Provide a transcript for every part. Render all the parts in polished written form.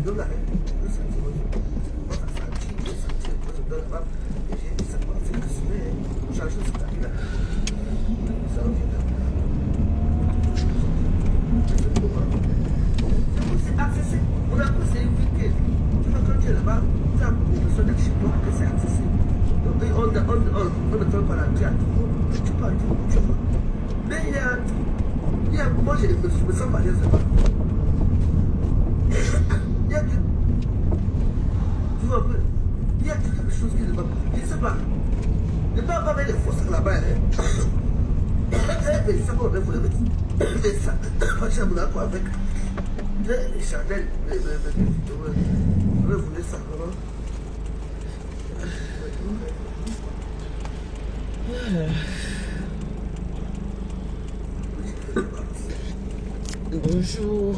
Donc là, le sentiment, moi, ça sentit, le sentir, moi, je donne là-bas. Et j'ai dit, ça va, c'est que je vais changer ce tapis là. Ça revient là. C'est accessible. On a conseillé une vie que tu vas quand tu es là-bas, tu as beaucoup de personnes d'être chez toi, que c'est accessible. Donc, on ne fait pas l'entrée à tout le monde. Tu parles tout le monde, tu vois. Mais il y a moi, je me sens pas à l'aise là-bas. Il y a du. Tu vois un peu. Il y a quelque chose qui ne va pas. Je ne sais pas. Ne pas mettre les faux sacs là-bas. Mais ça, on va mettre les sacs. Pas de chamois quoi avec. Les chandelles. Vous voulez ça comment? Bonjour.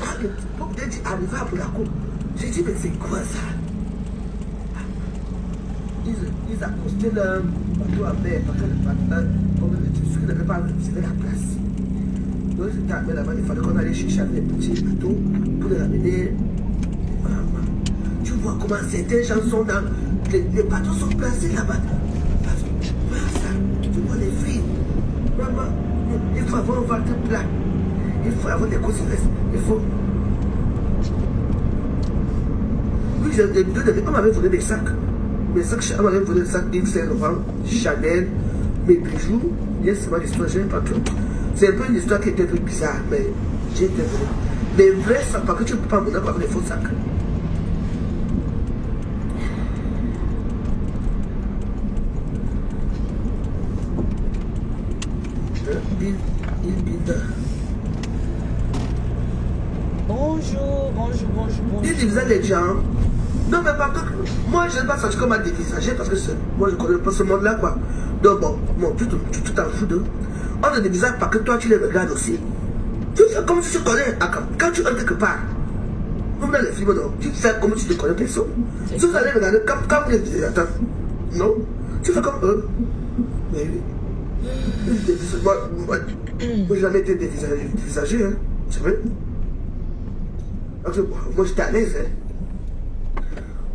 Pour peut-être arriver à Monaco, j'ai dit, mais c'est quoi ça? Ils accostaient leur bateau à mer, parce que le bateau, comme ceux qui n'avaient pas réservé la place. Donc, ils étaient amenés là-bas, il fallait qu'on allait chercher les petits bateaux pour les ramener. Tu vois comment certains gens sont dans. Les bateaux sont placés là-bas. Tu vois les filles. Maman, il faut avoir un ventre plat. Il faut avoir des conséquences. Il faut. Oui, on m'avait volé des sacs. Mes sacs, on m'avait volé des sacs XL, Chanel, mes bijoux. Il y a seulement l'histoire, je n'ai pas trop. C'est un peu une histoire qui était un peu bizarre, mais j'ai été volé. Les vrais sacs, parce que tu ne peux pas monter avec les faux sacs. Bonjour. Il divisait les gens. Non, mais par contre, moi je n'ai pas senti comme un dévisagé parce que moi je ne connais pas ce monde-là, quoi. Donc, bon, tu t'en fous d'eux. On ne dévisage pas que toi tu les regardes aussi. Tu fais comme si tu connais. Quand tu entres quelque part, comme dans les films, non, tu fais comme si tu ne connais personne. Si vous allez regarder, quand vous êtes. Attends, non, tu fais comme eux. Mais oui. Moi, j'ai jamais été dévisagé, hein. C'est vrai? Moi j'étais à l'aise, hein.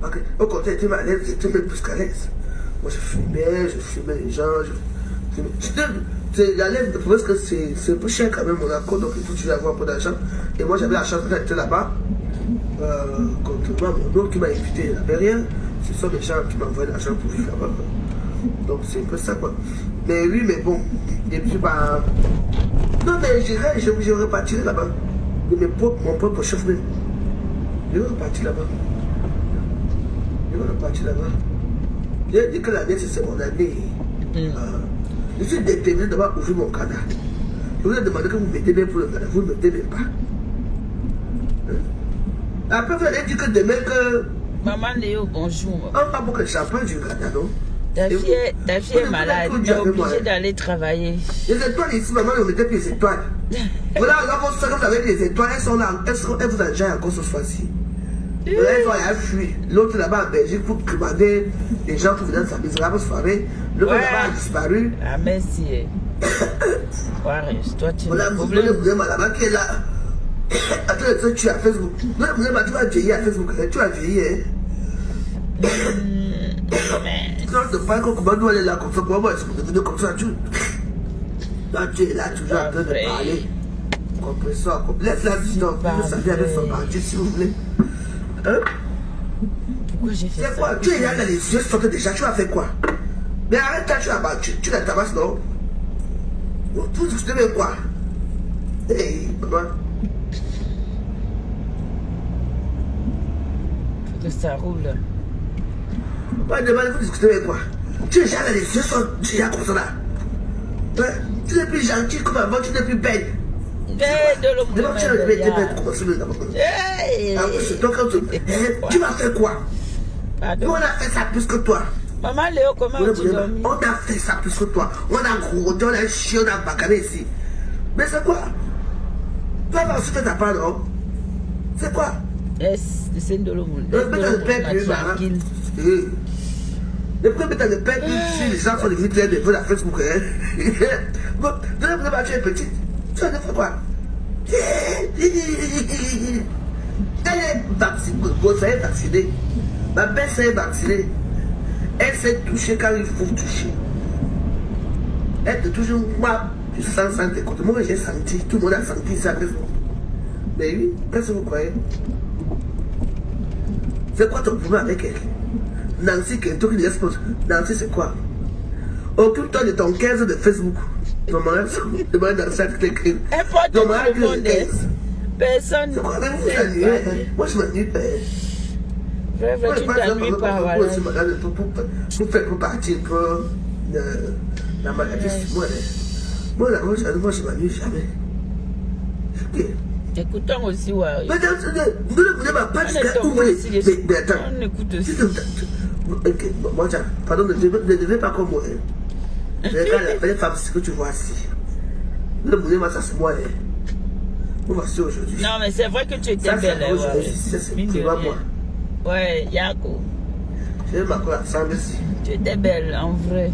Okay. Au contraire, j'étais à l'aise, j'étais même plus qu'à l'aise. Moi je fumais les gens, j'étais à l'aise, mais parce que c'est un peu cher quand même mon accord, donc il faut toujours avoir un peu d'argent. Et moi j'avais la chance d'être là-bas. Contrairement à mon oncle qui m'a invité, il n'avait rien. Ce sont des gens qui m'envoient de l'argent pour vivre là-bas. Donc c'est un peu ça, quoi. Mais oui, mais bon, et puis bah. Non, mais j'irais repartir là-bas. De mon propre chef même. Je vais repartir là-bas. J'ai dit que l'année, c'est mon année. Je suis déterminé de ouvrir mon canal. Je vous ai demandé que vous mettez bien pour le canal. Vous ne mettez même pas. Après, vous allez dire que demain que. Maman Léo, bonjour. On va boire le champagne du canal, non? Ta fille est malade, tu es obligée d'aller travailler. Les étoiles ici, maman, ne mettez plus les étoiles. Voilà, là, vous avez les étoiles, elles sont là, elles vous ont déjà encore ce soir-ci. Là, elles vont aller fuir. L'autre là-bas en Belgique pour commander les gens pour venir dans sa misérable soirée. L'autre là-bas a disparu. Ah, merci. Toi, tu voilà, vous voulez là-bas qui est là. Attends, tu es à Facebook. Non, tu vas vieillir à Facebook. Tu vas vieillir, hein. Non, de pas qu'on commande, nous aller là comme ça. Moi, ils sont devenus comme ça, tu. Là, tu es là, toujours en train de parler. Compresseur, laisse la vie, non. Vous savez avec son bandit, si vous voulez. Hein? Pourquoi j'ai fait ça? C'est quoi? Tu es là dans les yeux, sortent déjà, tu as fait quoi? Mais arrête, tu la tabasses, non? Tu devais quoi? Hey, maman. Faut que ça roule. Ouais, demandez-vous discuter avec quoi? Tu es déjà là, les yeux sont déjà comme ça là. Ouais, tu n'es plus gentil comme avant, tu n'es plus belle. D'abord, tu n'es plus belle comme ça d'abord. C'est toi quand tu vas faire quoi? Nous, on a fait ça plus que toi. Maman Léo, comment tu dormis? On a fait ça plus que toi. On a gros, on a chié, on a bacané ici. Mais c'est quoi? Toi, tu vas aussi faire ta part, non? C'est quoi? C'est de l'eau. Tranquille. Le premier temps de perdre, si les gens sont devenus très nerveux à Facebook, bon, tu es petite. Tu as fait quoi? Elle est vaccinée. Elle est vaccinée. Ma belle-sœur est vaccinée. Elle s'est touchée quand il faut toucher. Elle te touche, moi, je sens sans écouter. Moi, j'ai senti. Tout le monde a senti ça. Mais oui, qu'est-ce que vous croyez? C'est quoi ton problème avec elle? Nancy, qui est tout qui l'expose. Nancy, c'est quoi? Occupe-toi de ton 15 de Facebook. Ton mariage, dans chaque écrit. Ton mariage, le 15. Personne. C'est quoi? Vous s'ennuyez. Moi, je m'ennuie pas. Bref, tu t'ennuies pas, voilà. Pour partir pour la maladie. Moi, je m'ennuie jamais. Écoutons aussi, ouais. Mais vous ne voulez pas jusqu'à ouvrir. Mais attends. On écoute aussi. Ok, moi, pardon, ne devez pas comme moi. Regarde la belle femme que tu vois ici. Ne voulez pas ça, c'est moi. Moi, voici aujourd'hui. Non, mais c'est vrai que tu étais belle. Tu vois moi. Ouais, Yako. J'ai ma colle ensemble ici. Tu étais belle, en vrai.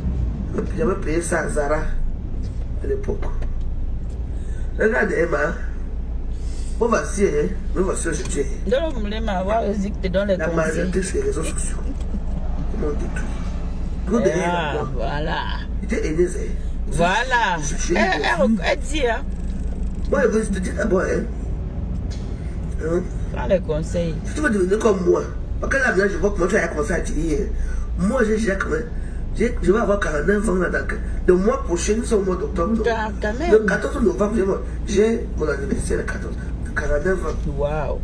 J'avais payé ça à Zara à l'époque. Regarde Emma. Moi voici, aujourd'hui. Donc, vous voulez m'avoir aussi que tu donnes les la conseils. majorité sur les réseaux sociaux. Ils m'ont détruit. Ah, voilà. J'étais aîné. Voilà. Elle dit, hein. Moi, je te dis d'abord, Prends les conseils. Si tu veux devenir comme moi, parce que là, je vois comment tu as commencé à dire. Moi, j'ai quand même. Je vais avoir 49 ans. Le mois prochain, nous sommes au mois d'octobre. Le 14 novembre, j'ai mon anniversaire le 14. 49 ans. Waouh.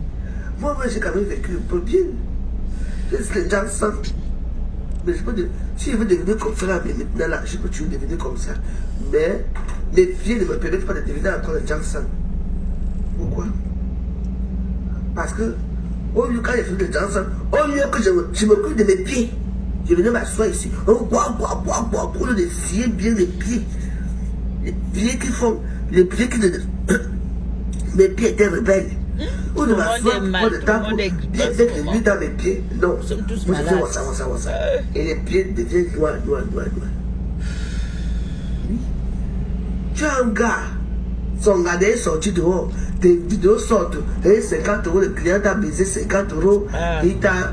Moi, j'ai quand même vécu un peu bien. Les gens sentent. Mais je peux dire, si je veux devenir comme ça, mais maintenant là, je peux toujours devenir comme ça. Mais les pieds ne me permettent pas de devenir encore les gens sentent. Pourquoi? Parce que, au lieu quand j'ai fait les gens sentent, au lieu que je m'occupe de mes pieds, je venais m'asseoir ici. On boit, pour le scier bien les pieds. Les pieds qui font, les pieds qui ne. Mes pieds étaient rebelles. On ne m'assoit pas de temps pour bien mettre les nuits dans mes pieds. Non, nous sommes tous moi je malades. fais wassa. Et les pieds deviennent noirs. Oui. Tu as un gars, son gars est sorti dehors, des vidéos sortent, et 50 €, le client t'a baisé 50 €, il t'a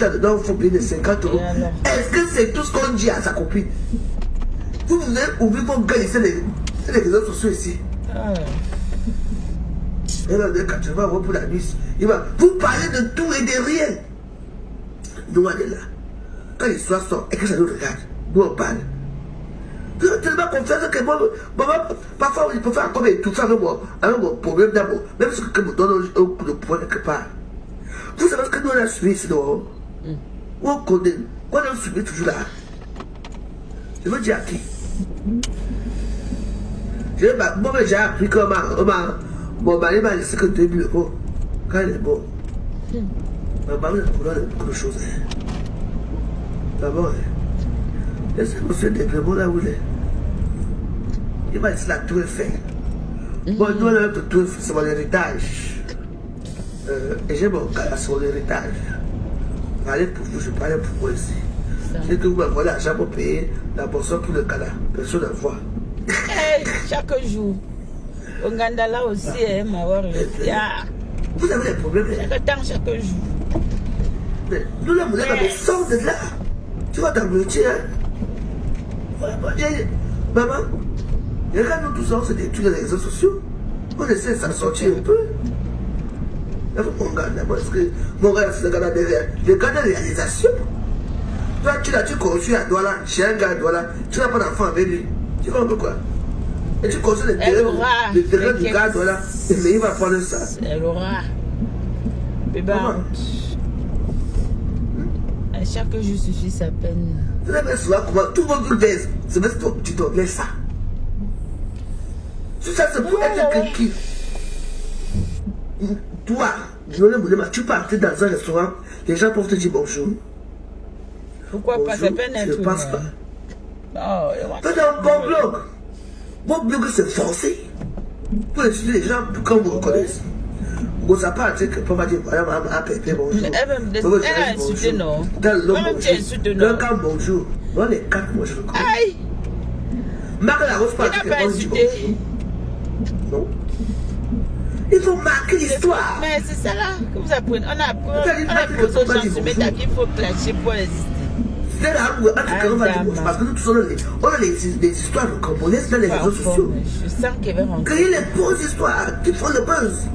dedans, il faut payer 50 €. Est-ce que c'est tout ce qu'on dit à sa copine? Vous avez oublié vos gars ici, les réseaux sociaux ici. Et là, quand tu vas voir pour la nuit, il va vous parler de tout et de rien. Nous, on est là. Quand l'histoire sort et que ça nous regarde, nous on parle. Tu as tellement confiance que moi, parfois, il peut faire comme tout ça avec mon problème d'abord. Même si quelqu'un me donne un coup de poing quelque part. Vous savez ce que nous on a suivi ici dehors? On connaît. On a suivi toujours là. Je veux dire à qui? Moi, j'ai appris comment. Mon mari m'a laissé que 2000 €. Quand il est bon. Ma maman a beaucoup de choses. D'abord, laissez monsieur Débrémont là où il est. Il m'a laissé la tout est fait. Bon, nous, on a tout fait, c'est mon héritage. Et j'ai mon gars, c'est mon héritage. Je parlais pour vous, je parlais pour moi ici. C'est que vous m'envoyez l'argent pour payer la boisson pour le Ghana. Personne ne voit. Chaque jour. Au Gandala aussi, m'avoir vous avez des problèmes. Chaque temps, chaque jour. Mais nous, là, vous avez sort de là. Tu vas t'embrouiller, hein? Maman, regarde, nous tous, on se détruit les réseaux sociaux. On essaie de s'en sortir un peu. Mon gars, mon gars, c'est le gars de réalisation. Toi, tu construis à Douala, chez un gars à Douala, tu n'as pas d'enfant avec lui. Tu vois un peu quoi? Et tu construis le terrain du gars à Douala, mais il va prendre ça. Elle aura. Bébé. Chaque jour suffit sa peine. Vous avez souvent comment tout le monde baise. C'est parce que tu dois laisser ça. Tout ça, c'est pour être quelqu'un. Toi, tu peux entrer dans un restaurant, les gens peuvent te dire bonjour. Pourquoi pas? C'est peine je ne pense pas. Non, faites un bon blog. Mon blog, c'est forcé. Pour étudier les gens comme vous reconnaissez. Vous savez pas que papa dit voilà, maman a pépé bonjour. Elle a insulté, non? Même tu as insulté, non? Quand bonjour. Moi, les quatre, moi, je le connais. Aïe! Marc la rose pas insulté. Non. Il faut marquer l'histoire. Mais c'est ça là que vous apprenez. On apprend aux autres gens se mettre à qui il faut clasher pour exister. C'est là où parce que nous tous on a les histoires congolaises dans les réseaux sociaux. Je sens qu'il va rentrer. Créer les bonnes histoires qui font le buzz.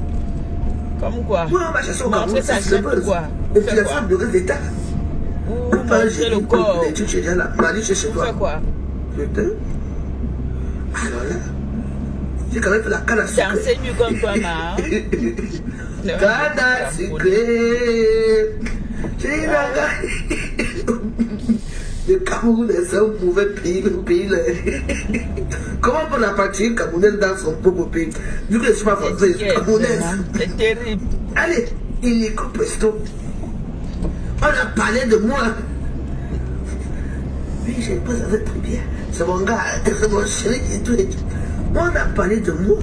Comme quoi? Oui, on va chercher au Cameroun, c'est le buzz. Quoi? Et puis la femme de reste d'État. Ou montrer le corps. Tu es déjà là. Mali, chez toi. Fais quoi? Putain. Alors là, j'ai quand même fait la canne à sucre. Danser mieux comme toi, ma. Canne à sucre. J'ai la Le Cameroun est un mauvais pays, le pays là. Comment on peut la partie camerounaise dans son propre pays? Vu que je ne suis pas français, je suis camerounaise. C'est terrible. Allez, il est presto. On a parlé de moi. Oui, je ne pas avec très bien. C'est mon gars, c'est mon chéri qui est tout. Moi, on a parlé de moi.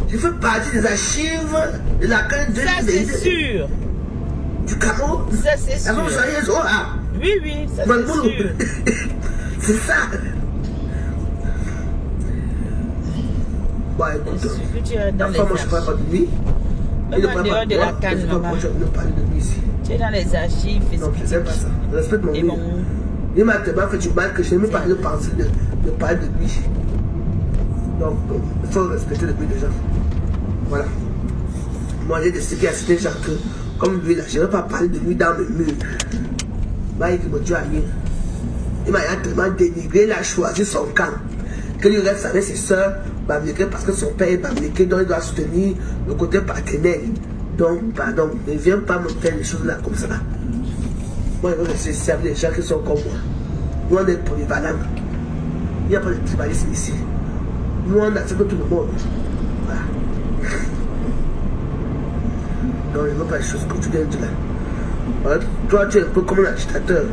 Je fais partie des archives de la canne de Ça, c'est sûr. Du Cameroun. Ça, c'est sûr. Avant, joyeuse, oh ah. Oui, ça, c'est sûr. C'est ça. Bon, écoute. Dans les moi, je ne parle pas de lui. Même en dehors de la canne, maman. Je ne parle de lui ici. Tu es dans les archives. Non, je n'aime pas ça. Je respecte mon vie. Il m'a tellement fait du mal que je n'ai même pas de penser de parler de lui. Donc, il faut respecter le but des gens. Voilà. Moi, j'ai décidé à citer gens que, comme lui, là, je ne vais pas parler de lui dans le mur. Il m'a dit à lui. Il m'a tellement dénigré, il a choisi son camp. Que lui reste avec ses soeurs, Bamileke, parce que son père est Bamileke, donc il doit soutenir le côté partenaire. Donc, pardon, ne viens pas me faire les choses là comme ça. Moi, je veux laisser servir les gens qui sont comme moi. Nous, on est polyvalents. Il n'y a pas de tribalisme ici. Nous, on accepte tout le monde. Voilà. Non, je ne veux pas les choses que tu viens de là. Voilà. Toi, tu es un peu comme un agitateur.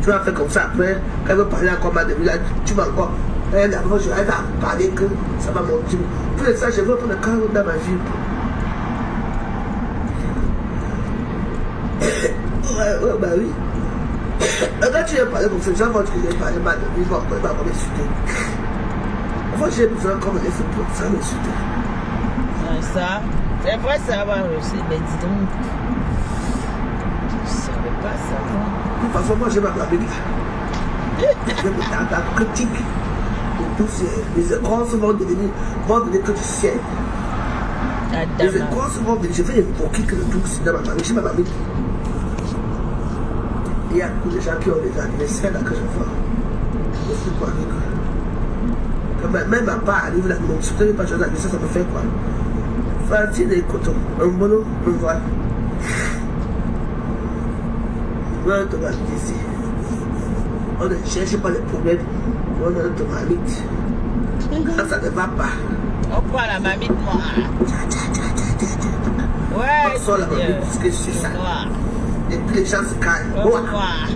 Tu vas faire comme ça après. Quand elle veut parler encore mal de lui, là, tu vas encore. Elle va parler que ça va monter. Tous les ça, je veux prendre le calme dans ma vie. Ouais, bah oui. Quand tu viens parler comme ça, les gens vont te dire parler mal de lui, ils vont pas m'insulter. Moi, j'ai besoin comme les autres pour ça m'insulter. Ça, c'est vrai, ça va aussi, mais dis donc. Je ne savais pas ça, moi. De toute façon, moi, j'ai ma blague là. Je me tarde à critique. Les écoles vont devenir que du ciel. Les écoles vont devenir. Je vais évoquer que le truc, c'est dans ma famille. J'ai ma famille. Il y a beaucoup de gens qui ont des anniversaires là que je vois. Je sais quoi avec eux. Même ma part arrive là, mon soutien n'est pas chose d'anniversaire, ça me fait quoi? Farci des cotons, un boulot, un voile. On te va ici. On ne cherche pas les problèmes. On a notre mamite. Quand ça ne va pas. On prend la mamite noire. Ouais. On sort la mamite parce que c'est ça. Et puis les gens se calment. Comme noir.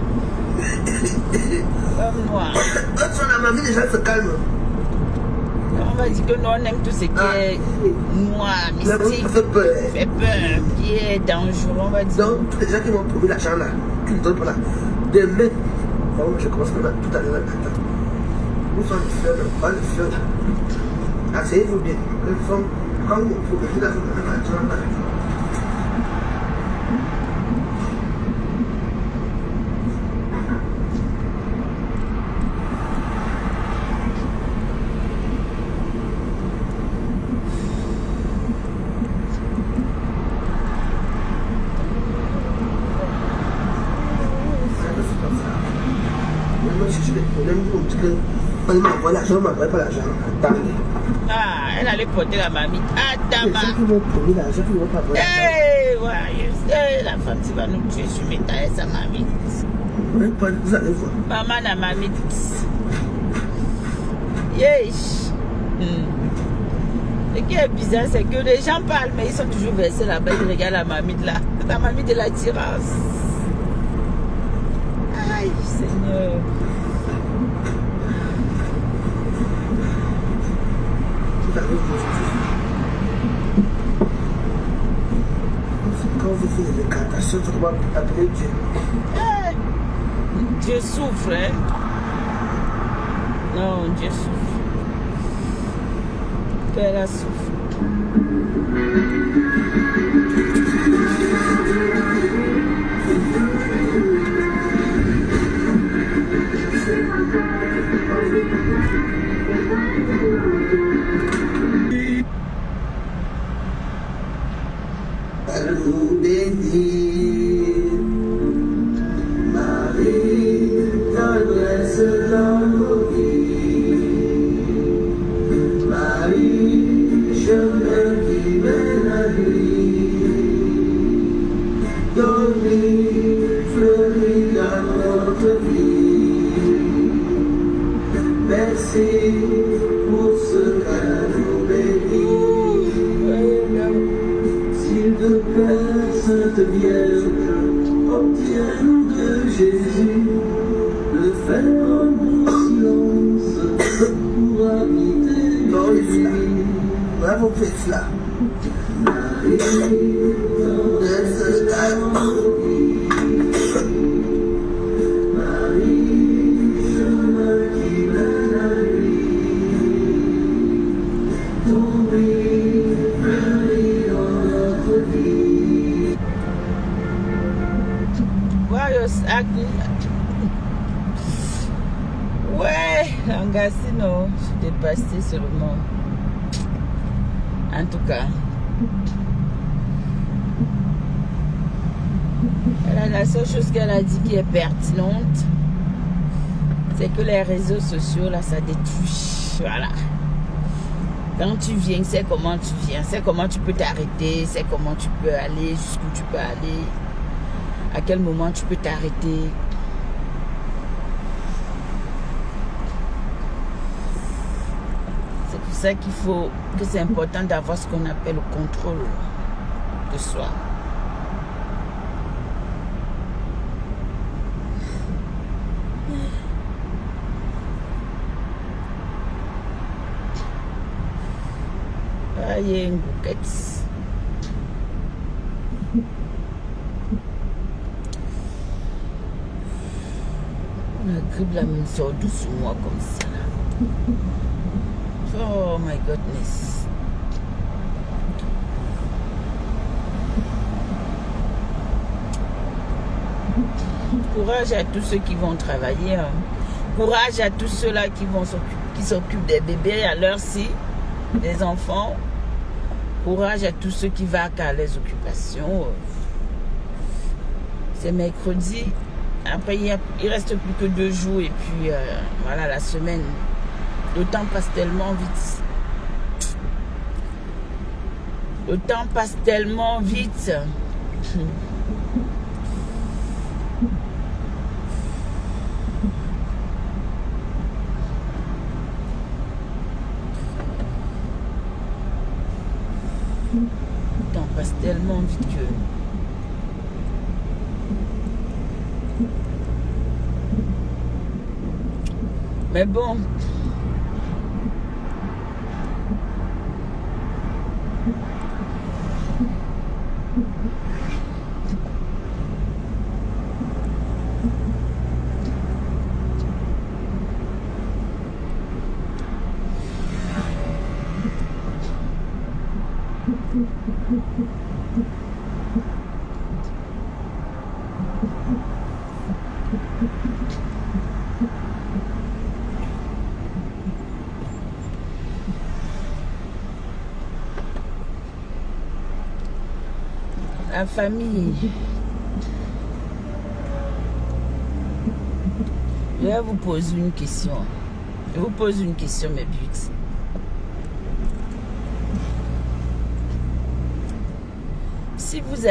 Comme noir. On sort la mamite, les gens se calment. On va dire que nous on aime tout ce qui est noir, mystique, fait peur, qui est dangereux, on va dire. Donc, tous les gens qui m'ont promis l'argent là, qui me donnent pas là, demain, je commence même tout à l'heure. Où sont les fleurs là? Pas les fleurs là. Asseyez-vous bien. Quand vous me promettez là, vous me donnez l'argent là. On m'envoie l'argent, on m'envoie pas l'argent. Ah, elle allait porter la mamite. Adama. Les gens qui vont prendre l'argent, qui ne vont pas prendre l'argent. Ouais, la femme qui va nous tuer sur mes tailles, sa mamite. Oui, vous allez voir. Maman, la mamite. Yesh. Ce qui est bizarre, c'est que les gens parlent, mais ils sont toujours versés là-bas. Ils regardent la mamite là. C'est la mamite de l'attirance. Aïe, Seigneur. Quand vous faites des catastrophes, vous devez appeler Dieu. Dieu souffre, hein? Non, Dieu souffre. Père a souffre. Merci pour ce cadeau béni. S'il te plaît, Sainte Vierge, obtiens de Jésus le faire en silence pour habiter dans les vies. Bravo, faites cela. Marie, laisse la ouais, Langasino, je suis dépassée seulement. En tout cas, la seule chose qu'elle a dit qui est pertinente, c'est que les réseaux sociaux, là, ça détruit. Voilà. Quand tu viens, c'est comment tu viens, c'est comment tu peux t'arrêter, c'est comment tu peux aller, jusqu'où tu peux aller, à quel moment tu peux t'arrêter. C'est pour ça qu'il faut, que c'est important d'avoir ce qu'on appelle le contrôle de soi. Il y a une bouquette. La grippe là me sort douce sur moi comme ça là. Oh my goodness. Courage à tous ceux qui vont travailler. Hein. Courage à tous ceux-là qui s'occupent des bébés à l'heure-ci, des enfants. Courage à tous ceux qui vaquent à les occupations. C'est mercredi. Après, il reste plus que 2 jours. Et puis, voilà, la semaine. Le temps passe tellement vite. Le temps passe tellement vite. Le temps passe tellement vite que... Mais bon. La famille. Je vais vous poser une question. Je vous pose une question, mes buts. Si vous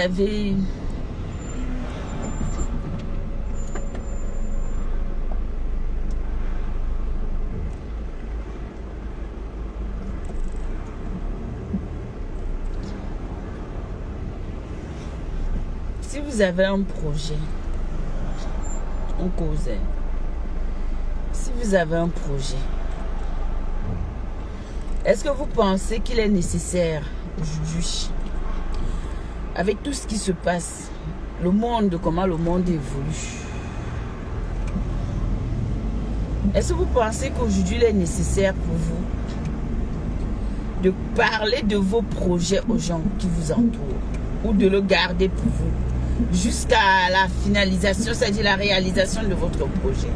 avez un projet, on causait. Si vous avez un projet, est-ce que vous pensez qu'il est nécessaire aujourd'hui, avec tout ce qui se passe, le monde, comment le monde évolue, est-ce que vous pensez qu'aujourd'hui il est nécessaire pour vous de parler de vos projets aux gens qui vous entourent ou de le garder pour vous jusqu'à la finalisation, c'est-à-dire la réalisation de votre projet.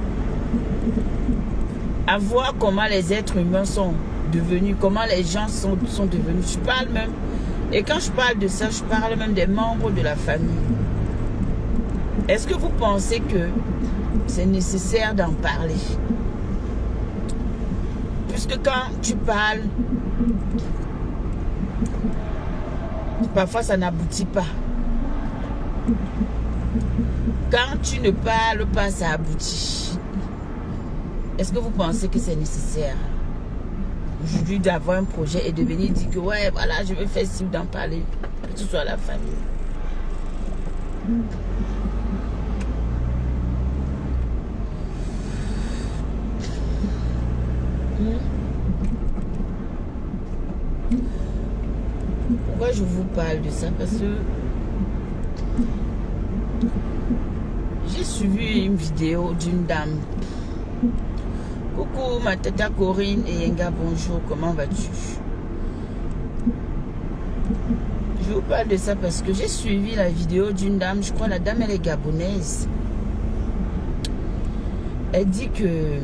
À voir comment les êtres humains sont devenus, comment les gens sont devenus. Je parle même, et quand je parle de ça, je parle même des membres de la famille. Est-ce que vous pensez que c'est nécessaire d'en parler? Puisque quand tu parles, parfois ça n'aboutit pas. Quand tu ne parles pas, ça aboutit. Est-ce que vous pensez que c'est nécessaire aujourd'hui d'avoir un projet et de venir dire que ouais, voilà, je vais faire ci ou d'en parler, que ce soit la famille? Pourquoi je vous parle de ça? Parce que j'ai suivi une vidéo d'une dame. Coucou ma tata Corinne et Yenga, bonjour, comment vas-tu? Je vous parle de ça parce que j'ai suivi la vidéo d'une dame, je crois la dame elle est gabonaise. Elle dit que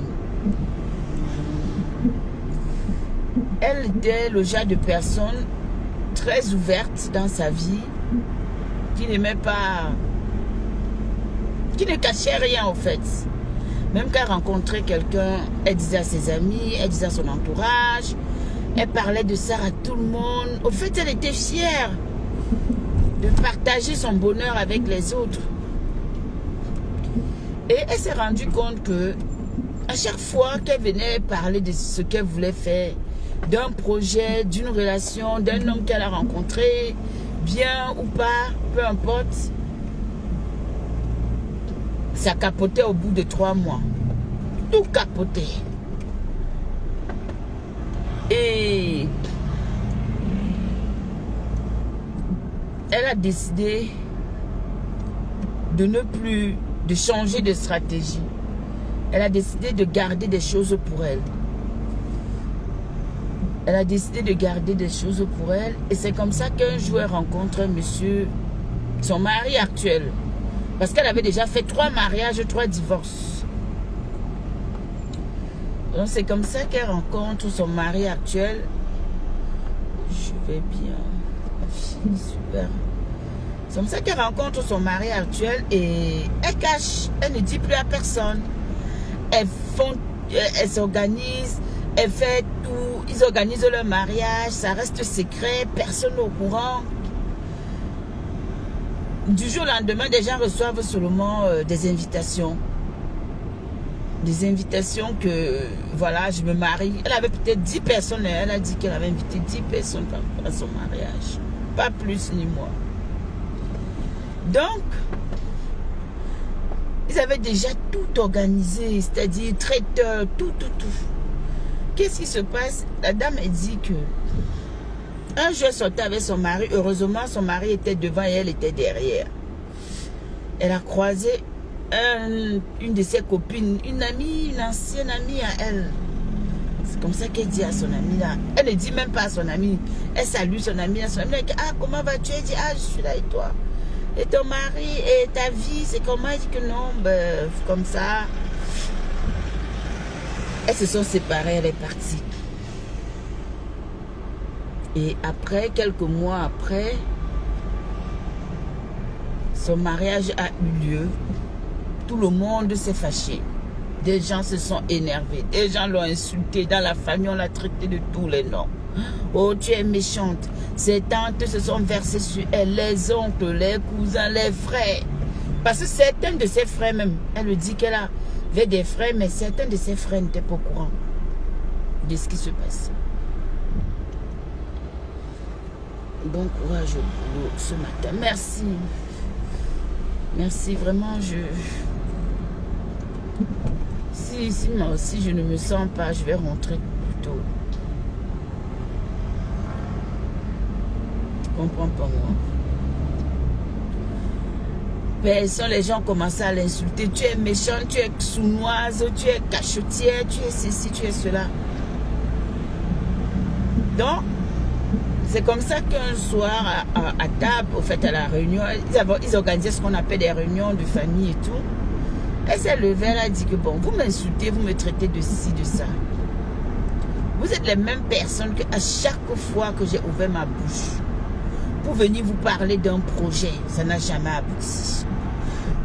elle était le genre de personne très ouverte dans sa vie, qui n'aimait pas, qui ne cachait rien en fait. Même quand elle rencontrait quelqu'un, elle disait à ses amis, elle disait à son entourage, elle parlait de ça à tout le monde. Au fait, elle était fière de partager son bonheur avec les autres. Et elle s'est rendue compte que à chaque fois qu'elle venait parler de ce qu'elle voulait faire, d'un projet, d'une relation, d'un homme qu'elle a rencontré, bien ou pas, peu importe, ça capotait au bout de 3 mois. Tout capotait. Et elle a décidé de changer de stratégie. Elle a décidé de garder des choses pour elle. Elle a décidé de garder des choses pour elle. Et c'est comme ça qu'un jour elle rencontre monsieur, son mari actuel. Parce qu'elle avait déjà fait 3 mariages, 3 divorces. Donc c'est comme ça qu'elle rencontre son mari actuel. Je vais bien. Super. C'est comme ça qu'elle rencontre son mari actuel et elle cache. Elle ne dit plus à personne. Elle s'organise. Elle fait tout. Ils organisent leur mariage. Ça reste secret. Personne n'est au courant. Du jour au lendemain, des gens reçoivent seulement des invitations. Des invitations que, voilà, je me marie. Elle avait peut-être 10 personnes. Elle a dit qu'elle avait invité 10 personnes à son mariage. Pas plus ni moins. Donc, ils avaient déjà tout organisé. C'est-à-dire traiteur, tout. Qu'est-ce qui se passe? La dame a dit que un jour, elle sortait avec son mari. Heureusement, son mari était devant et elle était derrière. Elle a croisé une de ses copines, une amie, une ancienne amie à elle. C'est comme ça qu'elle dit à son amie là. Elle ne dit même pas à son amie. Elle salue son amie. Son amie elle dit, ah, comment vas-tu? Elle dit, ah, je suis là et toi? Et ton mari et ta vie, c'est comment? Elle dit que non, ben, comme ça. Elles se sont séparées, elle est partie. Et après, quelques mois après, son mariage a eu lieu. Tout le monde s'est fâché. Des gens se sont énervés. Des gens l'ont insulté. Dans la famille, on l'a traité de tous les noms. Oh, tu es méchante. Ses tantes se sont versées sur elle. Les oncles, les cousins, les frères. Parce que certains de ses frères même, elle me dit qu'elle avait des frères, mais certains de ses frères n'étaient pas au courant de ce qui se passe. Bon courage au boulot ce matin. Merci. Merci, vraiment, Si moi aussi je ne me sens pas, je vais rentrer plus tôt. Je comprends pas moi. Personne, les gens commencent à l'insulter. Tu es méchante, tu es sournoise, tu es cachetière, tu es ceci, tu es cela. Donc, C'est comme ça qu'un soir, à table, au fait, à la réunion, ils organisaient ce qu'on appelle des réunions de famille et tout. Elle s'est levée, elle a dit que bon, vous m'insultez, vous me traitez de ci, de ça. Vous êtes les mêmes personnes qu'à chaque fois que j'ai ouvert ma bouche pour venir vous parler d'un projet, ça n'a jamais abouti.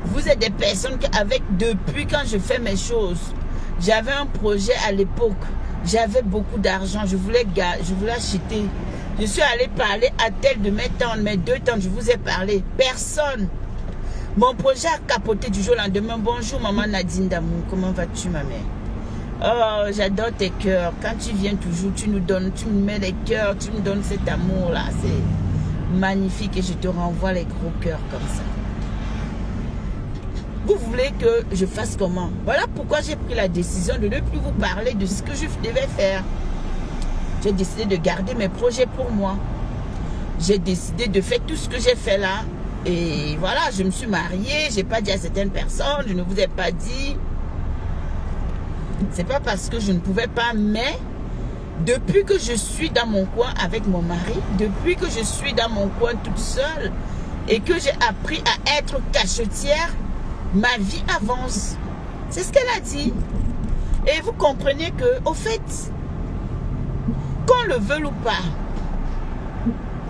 Vous êtes des personnes qu'avec, depuis quand je fais mes choses, j'avais un projet à l'époque, j'avais beaucoup d'argent, je voulais acheter. Je suis allée parler à tel de mes tantes, mes 2 tantes, je vous ai parlé. Personne. Mon projet a capoté du jour au lendemain. Bonjour maman Nadine d'amour, comment vas-tu ma mère? Oh, j'adore tes cœurs. Quand tu viens toujours, tu nous donnes, tu me mets les cœurs, tu me donnes cet amour-là. C'est magnifique et je te renvoie les gros cœurs comme ça. Vous voulez que je fasse comment? Voilà pourquoi j'ai pris la décision de ne plus vous parler de ce que je devais faire. J'ai décidé de garder mes projets pour moi. J'ai décidé de faire tout ce que j'ai fait là. Et voilà, je me suis mariée. Je n'ai pas dit à certaines personnes. Je ne vous ai pas dit. C'est pas parce que je ne pouvais pas. Mais depuis que je suis dans mon coin avec mon mari, depuis que je suis dans mon coin toute seule et que j'ai appris à être cachetière, ma vie avance. C'est ce qu'elle a dit. Et vous comprenez que, au fait, qu'on le veuille ou pas,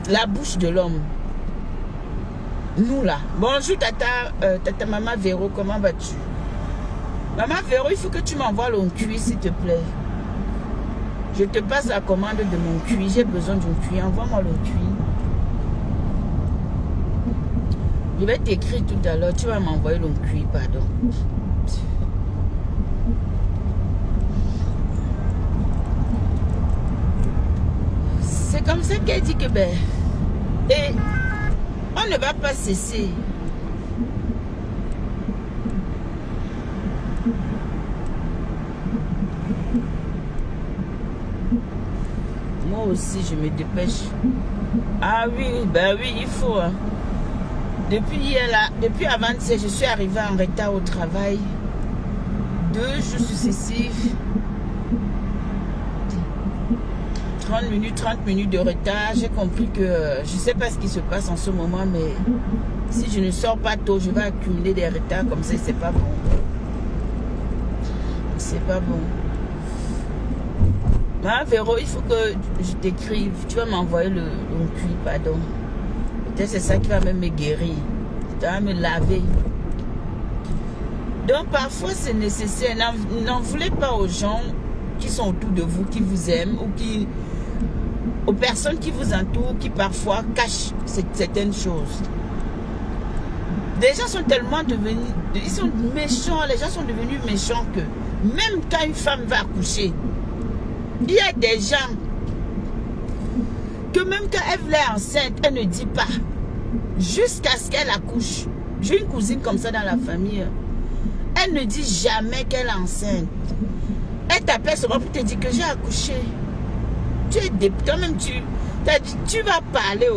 la bouche de l'homme, nous là, bonjour tata maman Véro, comment vas-tu? Maman Véro, il faut que tu m'envoies l'oncuit s'il te plaît. Je te passe la commande de mon cuit, j'ai besoin d'un cuit, envoie-moi l'oncuit. Je vais t'écrire tout à l'heure, tu vas m'envoyer l'oncuit, pardon. C'est comme ça qu'elle dit que ben, et on ne va pas cesser. Moi aussi, je me dépêche. Ah oui, ben oui, il faut. Hein. Depuis hier là, depuis avant-hier, je suis arrivée en retard au travail. 2 jours successifs. 30 minutes de retard. J'ai compris que je ne sais pas ce qui se passe en ce moment, mais si je ne sors pas tôt, je vais accumuler des retards comme ça, c'est pas bon. C'est pas bon. Ah, Véro, il faut que je t'écrive. Tu vas m'envoyer le cuit, pardon. Peut-être c'est ça qui va même me guérir. Tu vas me laver. Donc parfois c'est nécessaire. N'en voulez pas aux gens qui sont autour de vous, qui vous aiment, ou qui, aux personnes qui vous entourent, qui parfois cachent certaines choses. Les gens sont tellement devenus, ils sont méchants, les gens sont devenus méchants que même quand une femme va accoucher, il y a des gens que même quand elle est enceinte, elle ne dit pas jusqu'à ce qu'elle accouche. J'ai une cousine comme ça dans la famille. Elle ne dit jamais qu'elle est enceinte. Elle t'appelle seulement pour te dire que j'ai accouché. Tu es toi-même, tu vas parler,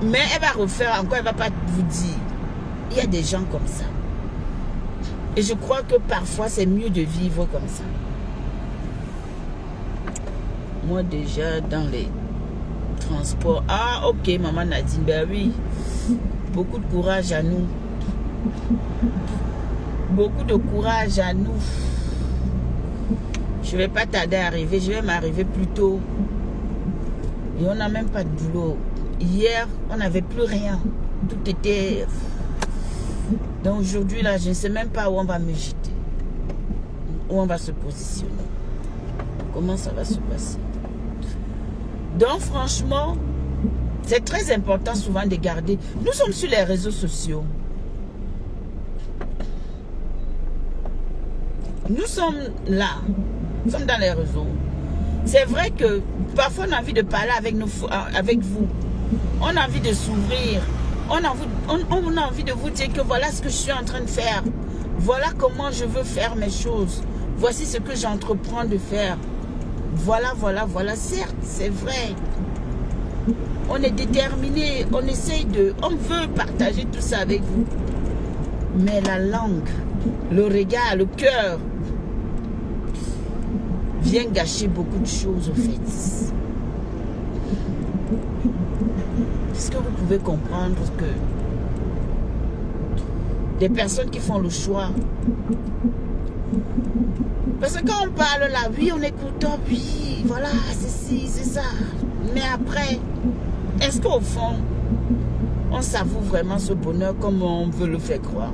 mais elle va refaire encore, elle ne va pas vous dire. Il y a des gens comme ça. Et je crois que parfois, c'est mieux de vivre comme ça. Moi, déjà, dans les transports... Ah, ok, maman Nadine, ben oui. Beaucoup de courage à nous. Beaucoup de courage à nous. Je ne vais pas tarder à arriver. Je vais m'arriver plus tôt. Et on n'a même pas de boulot. Hier, on n'avait plus rien. Tout était... Donc aujourd'hui, là, je ne sais même pas où on va me jeter. Où on va se positionner. Comment ça va se passer. Donc franchement, c'est très important souvent de garder. Nous sommes sur les réseaux sociaux. Nous sommes là. Nous sommes dans les réseaux. C'est vrai que parfois on a envie de parler avec vous. On a envie de s'ouvrir. On a envie de vous dire que voilà ce que je suis en train de faire. Voilà comment je veux faire mes choses. Voici ce que j'entreprends de faire. Voilà. Certes, c'est vrai. On est déterminé. On essaye de... On veut partager tout ça avec vous. Mais la langue, le regard, le cœur vient gâcher beaucoup de choses au fait. est-ce que vous pouvez comprendre que des personnes qui font le choix, parce que quand on parle là, oui, on écoute, oh, oui, voilà, c'est ci, c'est ça. Mais après, est-ce qu'au fond, on savoure vraiment ce bonheur comme on veut le faire croire?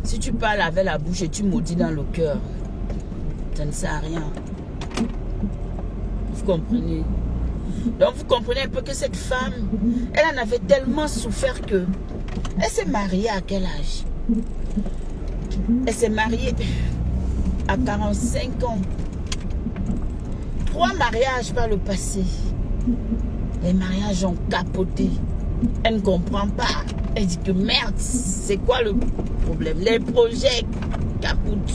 Si tu parles avec la bouche et tu maudis dans le cœur, ça ne sert à rien. Vous comprenez? Donc vous comprenez un peu que cette femme, elle en avait tellement souffert que elle s'est mariée à quel âge? Elle s'est mariée à 45 ans. 3 mariages par le passé. Les mariages ont capoté. Elle ne comprend pas. Elle dit que merde, c'est quoi le problème? Les projets capotent.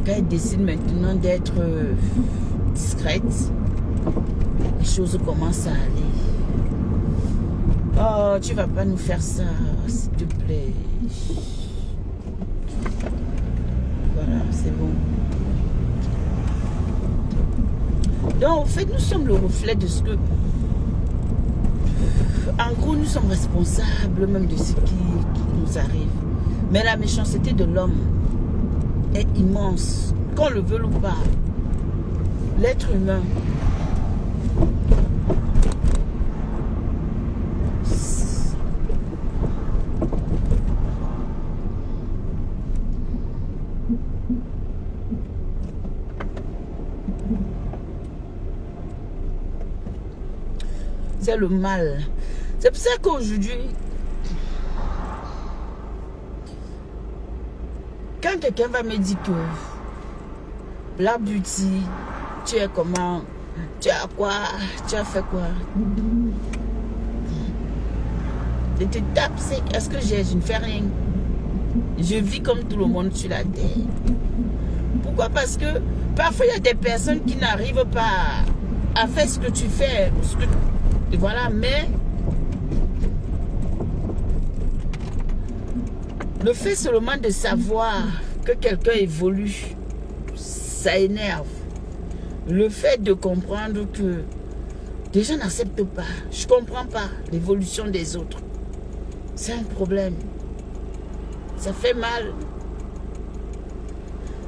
Quand elle décide maintenant d'être discrète, les choses commencent à aller. Oh, tu vas pas nous faire ça, s'il te plaît. Voilà, c'est bon. Donc, en fait, nous sommes le reflet de ce que... En gros, nous sommes responsables même de ce qui nous arrive. Mais la méchanceté de l'homme est immense, qu'on le veuille ou pas. L'être humain, c'est le mal. C'est pour ça qu'aujourd'hui, quand quelqu'un va me dire que la beauty, tu es comment, tu as quoi, tu as fait quoi, je te tape sec. Est-ce que je ne fais rien? Je vis comme tout le monde sur la terre. Pourquoi? Parce que parfois il y a des personnes qui n'arrivent pas à faire ce que tu fais. Voilà, mais le fait seulement de savoir que quelqu'un évolue, ça énerve. Le fait de comprendre que les gens n'acceptent pas, je ne comprends pas l'évolution des autres, c'est un problème. Ça fait mal.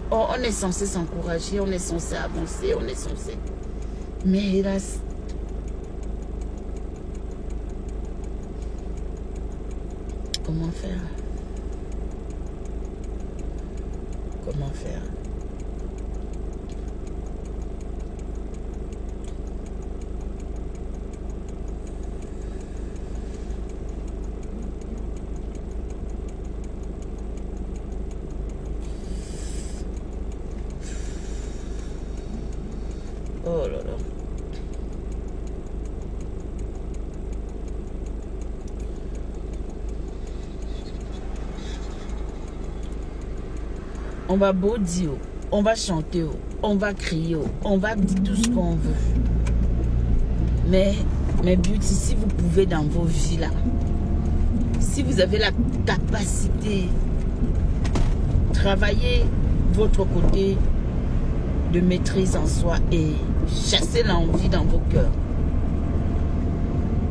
Oh, on est censé s'encourager, on est censé avancer, on est censé... Mais hélas, comment faire? Comment faire? Oh là là. On va beau dire, on va chanter, on va crier, on va dire tout ce qu'on veut. Mais beauty, si vous pouvez dans vos vies là, si vous avez la capacité de travailler votre côté de maîtrise en soi et chasser l'envie dans vos cœurs.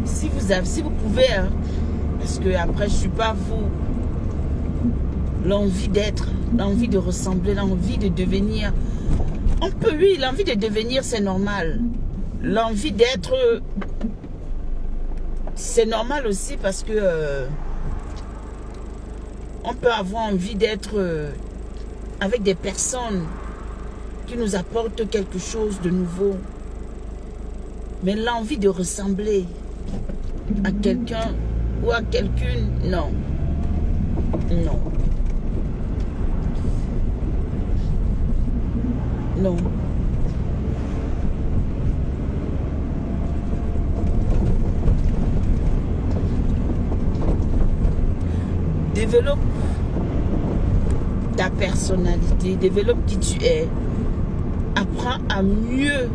Si vous pouvez, hein, parce que après je suis pas vous, l'envie d'être, l'envie de ressembler, l'envie de devenir. On peut, oui, l'envie de devenir, c'est normal. L'envie d'être, c'est normal aussi parce que on peut avoir envie d'être avec des personnes qui nous apportent quelque chose de nouveau. Mais l'envie de ressembler à quelqu'un ou à quelqu'une, non. Non. Non. Développe ta personnalité, développe qui tu es. Apprends à mieux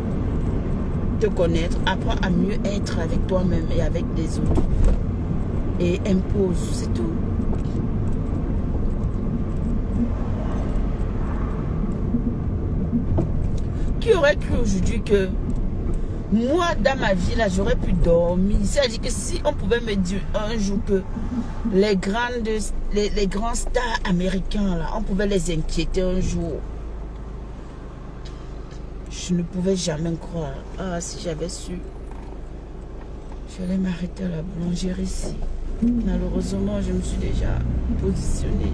te connaître, apprends à mieux être avec toi-même et avec les autres. Et impose, c'est tout. Qui aurait cru aujourd'hui que moi, dans ma vie, là, j'aurais pu dormir. C'est-à-dire que si on pouvait me dire un jour que les grands stars américains, là, on pouvait les inquiéter un jour. Je ne pouvais jamais croire. Ah, si j'avais su, j'allais m'arrêter à la boulangerie ici. Malheureusement, je me suis déjà positionnée.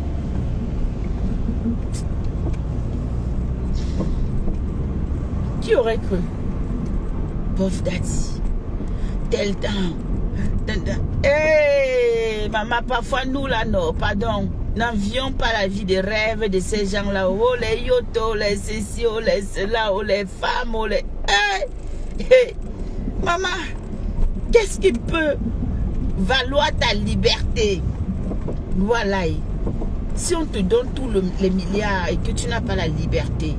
Qui aurait cru? Pauvre Daddy. Tel temps. Hey, maman, parfois nous là, non, pardon. N'envions pas la vie de rêve de ces gens-là. Oh, les yotos, les ceci, oh, les cela, oh, les femmes, oh, les... Hey, hey. Maman, qu'est-ce qui peut valoir ta liberté? Voilà. Si on te donne tous les milliards et que tu n'as pas la liberté,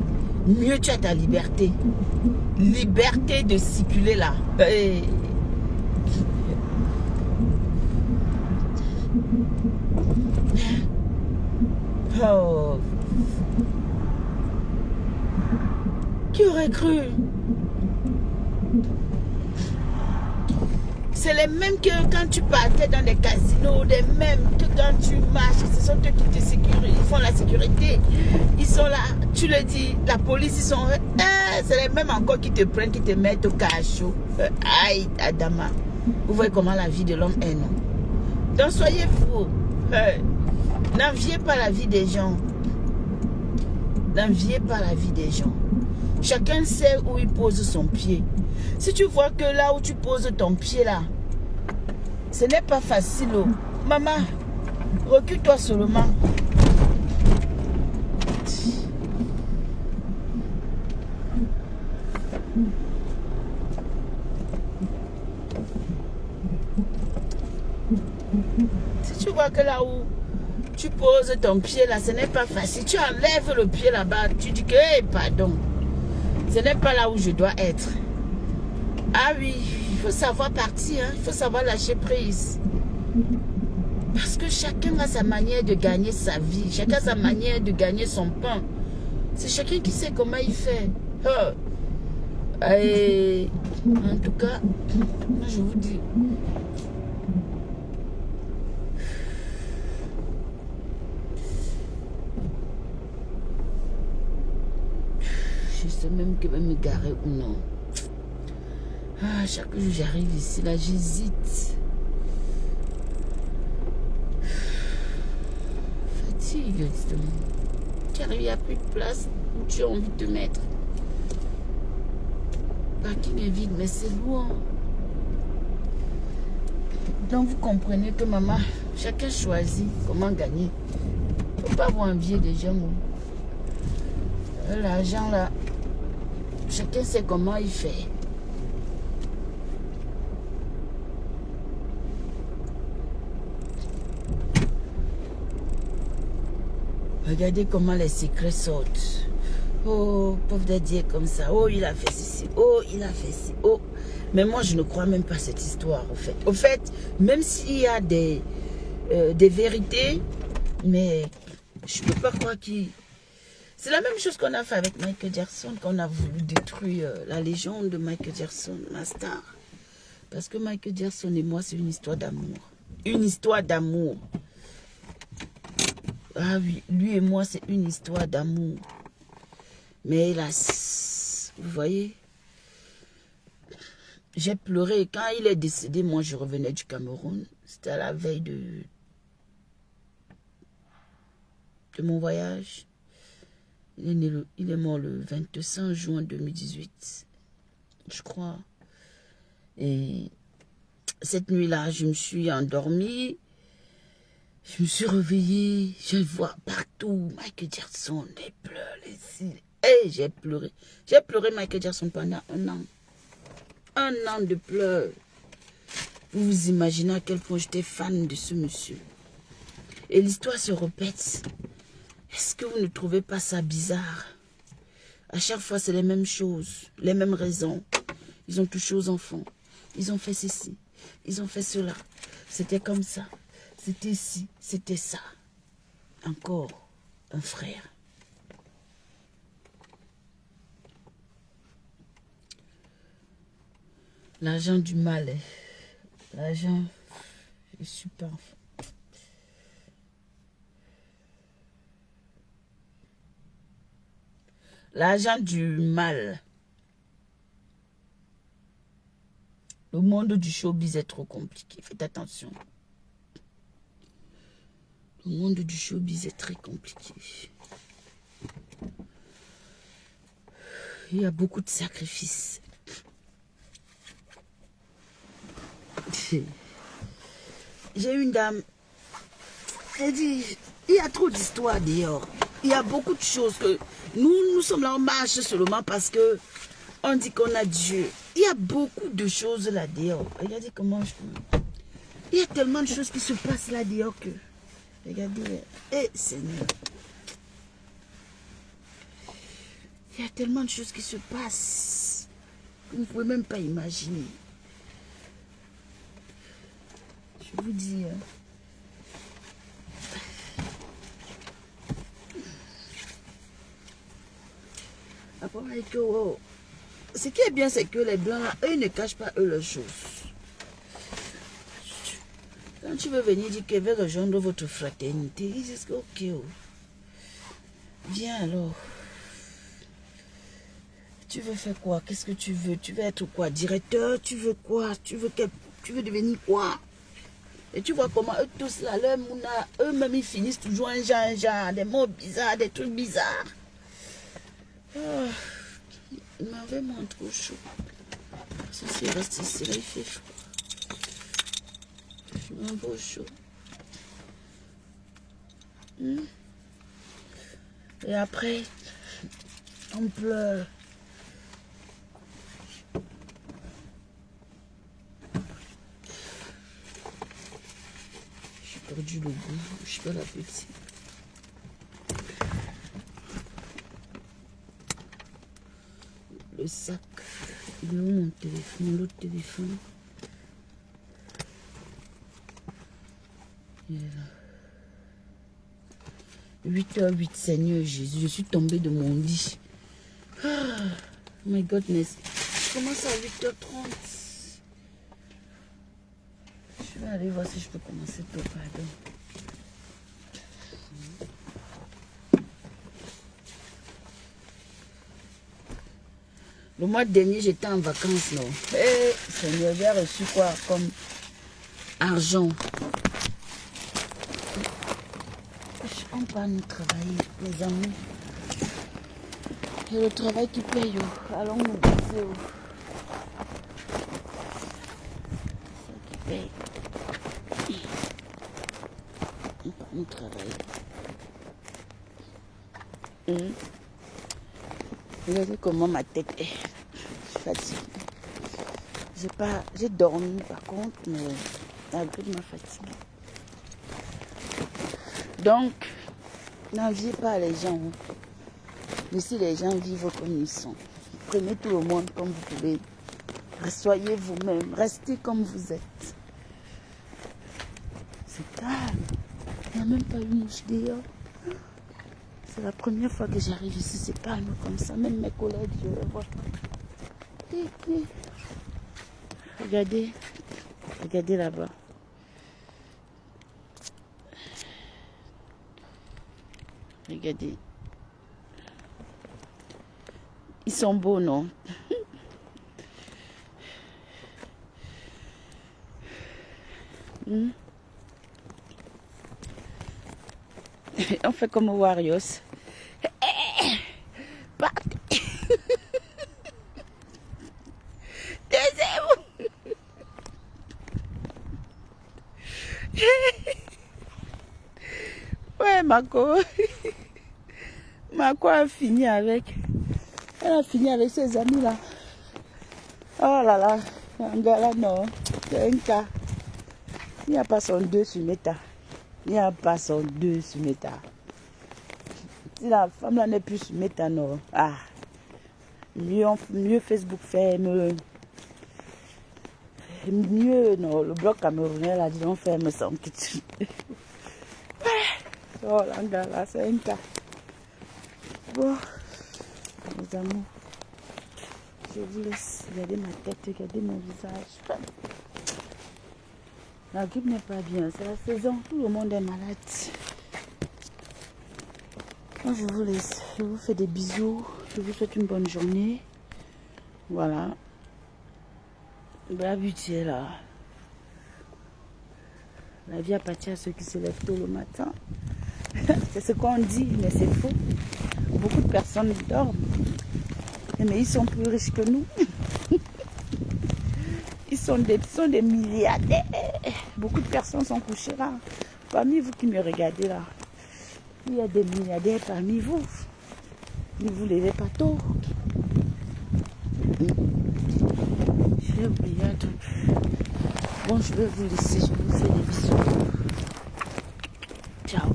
mieux tu as ta liberté. Liberté de circuler là. Hey. Oh. Qui aurait cru? C'est les mêmes que quand tu partais dans des casinos, les mêmes que quand tu marches, ce sont eux qui te sécurisent, ils font la sécurité. Ils sont là, tu le dis, la police, ils sont... c'est les mêmes encore qui te prennent, qui te mettent au cachot. Aïe, Adama. Vous voyez comment la vie de l'homme est, non? Donc soyez fous. N'enviez pas la vie des gens. N'enviez pas la vie des gens. Chacun sait où il pose son pied. Si tu vois que là où tu poses ton pied là, ce n'est pas facile. Oh. Maman, recule-toi seulement. Si tu vois que là où tu poses ton pied là, ce n'est pas facile. Tu enlèves le pied là-bas, tu dis que, hey, pardon, ce n'est pas là où je dois être. Ah oui, il faut savoir partir, hein? Il faut savoir lâcher prise. Parce que chacun a sa manière de gagner sa vie, chacun a sa manière de gagner son pain. C'est chacun qui sait comment il fait. Et, en tout cas, je vous dis... Je sais même que je vais me garer ou non. Ah, chaque jour j'arrive ici, là, j'hésite. Fatigue, justement. Tu arrives, il n'y a plus de place où tu as envie de te mettre. Le parking est vide, mais c'est loin. Donc vous comprenez que maman, chacun choisit comment gagner. Il ne faut pas avoir envie des gens. L'argent là, chacun sait comment il fait. Regardez comment les secrets sortent. Oh, pauvre Daddy est comme ça. Oh, il a fait ceci. Oh, il a fait ci. Oh. Mais moi, je ne crois même pas cette histoire, au fait. Au fait, même s'il y a des vérités, mais je ne peux pas croire qu'il... C'est la même chose qu'on a fait avec Michael Jackson, qu'on a voulu détruire la légende de Michael Jackson, ma star. Parce que Michael Jackson et moi, c'est une histoire d'amour. Une histoire d'amour. Ah oui, lui et moi, c'est une histoire d'amour. Mais hélas, vous voyez, j'ai pleuré. Quand il est décédé, moi, je revenais du Cameroun. C'était à la veille de mon voyage. Il est mort le 25 juin 2018, je crois. Et cette nuit-là, je me suis endormie. Je me suis réveillée, je vois partout Michael Jackson, les pleurs, les cils. Et j'ai pleuré. J'ai pleuré Michael Jackson pendant 1 an. 1 an de pleurs. Vous vous imaginez à quel point j'étais fan de ce monsieur. Et l'histoire se répète. Est-ce que vous ne trouvez pas ça bizarre? À chaque fois, c'est les mêmes choses, les mêmes raisons. Ils ont touché aux enfants. Ils ont fait ceci. Ils ont fait cela. C'était comme ça. C'était ci. C'était ça. Encore un frère. L'argent du mal. L'argent, je suis pas... L'argent du mal. Le monde du showbiz est trop compliqué. Faites attention. Le monde du showbiz est très compliqué. Il y a beaucoup de sacrifices. J'ai une dame. Elle dit, il y a trop d'histoires dehors. Il y a beaucoup de choses que nous sommes là en marche seulement parce que on dit qu'on a Dieu. Il y a beaucoup de choses là dehors. Regardez comment je... Il y a tellement de choses qui se passent là dehors que... Regardez. Eh Seigneur. Il y a tellement de choses qui se passent que vous ne pouvez même pas imaginer. Je vous dis... Après que... Oh, ce qui est bien, c'est que les blancs, là, eux, ils ne cachent pas, eux, leurs choses. Quand tu veux venir dire qu'ils veulent rejoindre votre fraternité, ils disent que, ok, oh. Viens alors. Tu veux faire quoi? Qu'est-ce que tu veux? Tu veux être quoi? Directeur? Tu veux quoi? Tu veux devenir quoi? Et tu vois comment eux tous là, eux-mêmes, ils finissent toujours un genre, des mots bizarres, des trucs bizarres. Oh. Il m'a vraiment trop chaud. Ceci reste ici, là, il fait chaud. Je suis un peu chaud. Et après, on pleure. J'ai perdu le goût. Je suis pas la petite. Le sac. Il est où mon téléphone? L'autre téléphone. Il est là. 8h08, Seigneur Jésus. Je suis tombée de mon lit. Oh my goodness. Je commence à 8h30. Je vais aller voir si je peux commencer tôt, pardon. Le mois dernier, j'étais en vacances, non? Eh, Seigneur, j'ai reçu quoi comme argent? On va nous travailler, les amis. Et le travail qui paye, oh. Allons nous baiser, oh. C'est ça qui paye. On va nous travailler. Regardez comment ma tête est. Je suis fatiguée. J'ai dormi par contre, mais malgré ma fatigue. Donc, n'enviez pas les gens. Laissez les gens vivre comme ils sont. Prenez tout le monde comme vous pouvez. Soyez vous-même. Restez comme vous êtes. C'est calme. Il n'y a même pas une mouche dehors. C'est la première fois que j'arrive ici, c'est calme comme ça. Même mes collègues, je les vois pas. Regardez. Regardez là-bas. Regardez. Ils sont beaux, non? On fait comme Warriors. Taisez-vous. Ouais, Mako. Mako a fini avec. Elle a fini avec ses amis là. Oh là là. Un gars là, non. C'est un cas. Il n'y a pas son 2 sur Meta. Il n'y a pas son 2 sur Meta. Si la femme là n'est plus sur Meta, non. Ah. Mieux Facebook ferme. mieux, non, le bloc camerounais, là, disons, ferme son petit. Oh, là, c'est un cas. Bon, mes amours, je vous laisse regarder ma tête, regarder mon visage. La grippe n'est pas bien, c'est la saison, tout le monde est malade. Moi, je vous laisse, je vous fais des bisous, je vous souhaite une bonne journée. Voilà. L'habitude là. La vie appartient à ceux qui se lèvent tôt le matin. C'est ce qu'on dit, mais c'est faux. Beaucoup de personnes dorment. Mais ils sont plus riches que nous. Ils sont des milliardaires. Beaucoup de personnes sont couchées là. Parmi vous qui me regardez là, il y a des milliardaires parmi vous. Ne vous levez pas tôt. J'ai oublié un truc. Bon, je vais vous laisser. Je vous fais des bisous. Ciao.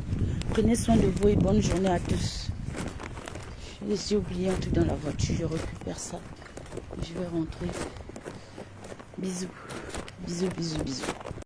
Prenez soin de vous et bonne journée à tous. J'ai oublié un truc dans la voiture. Je récupère ça. Je vais rentrer. Bisous. Bisous, bisous, bisous.